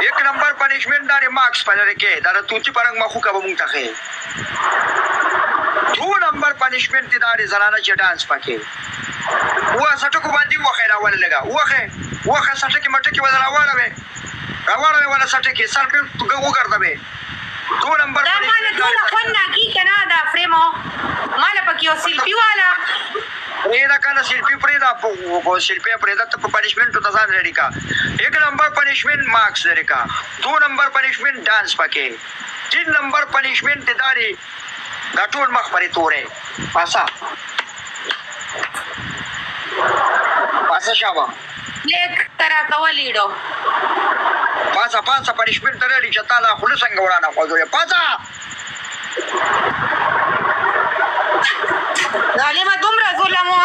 एक number punishment दारे मार्क्स पहले के दारा तुची परंग मखु का बमुंग तके 2 नंबर पनिशमेंट दारे जनाना चे डांस पके वो सटको बांधी वो खेला वाले लगा वो खे सटके मटके वाला वाला में वाला सटके सर पे वो करता बे 2 नंबर دا مال ټول خونه کی کنه دا فريمو مال پکې او سیلفي والا پریدا کنه سیلفي پریدا په سیلفي پریدا ته پنیشمنت ته ځان لري کا 1 نمبر پنیشمنت مارکس لري کا 2 نمبر پنیشمنت ډانس پکې 3 نمبر پنیشمنت داري دا ټول مخ پرې تورې پاسا شابه لیک ترا کولیډو پاسا پنیشمنت لري چې تعالی خلص څنګه وړاندې کوي پاسا ظالمه دومره ظلمو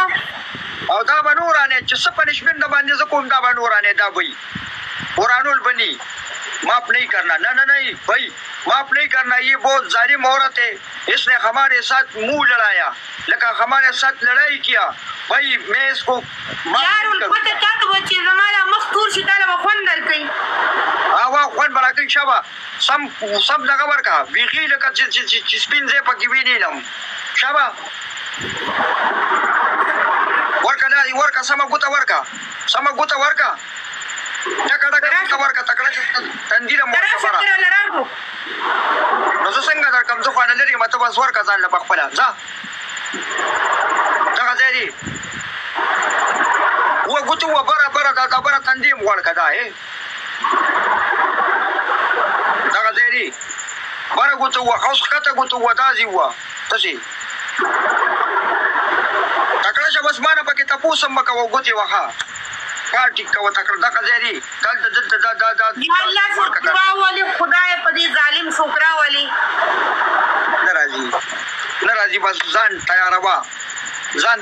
او دا بنورانه چې څه پنیشمنت باندې ز کوم دا بنورانه دا وای قرآنul بنی माफ नहीं करना नहीं भाई माफ नहीं करना ये बहुत जालिम औरत है इसने हमारे साथ मुंह लड़ाया लेकिन हमारे साथ लड़ाई किया भाई मैं इसको यार البته تاسو چې زماره مختور شي تعالی وخون درکې وا خوان برکې شابه سم دغه ورکا بیخي لکه چې سپینځه پکې ویني نم شابه ورکا سم ګوتا ورکا ټکا ورکا تکړه تندیره مو خبره نو څنګه در کوم ځو خانه لري مته بس ورکا ځان له خپل ځه دا غزري و ګوتو و برابر دا خبره تندیم ورکا دا دا غزري بار ګوتو و اوس کته ګوتو و دازي و تاسي تکړه شبس مانه پکې تاسو مکه و ګوتي وها پارټي کو تکړه دا غزري دا یا الله شکر والی خدای په دې ظالم شکر والی ناراضي بس ځان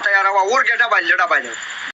تیاروا ورګه ډبل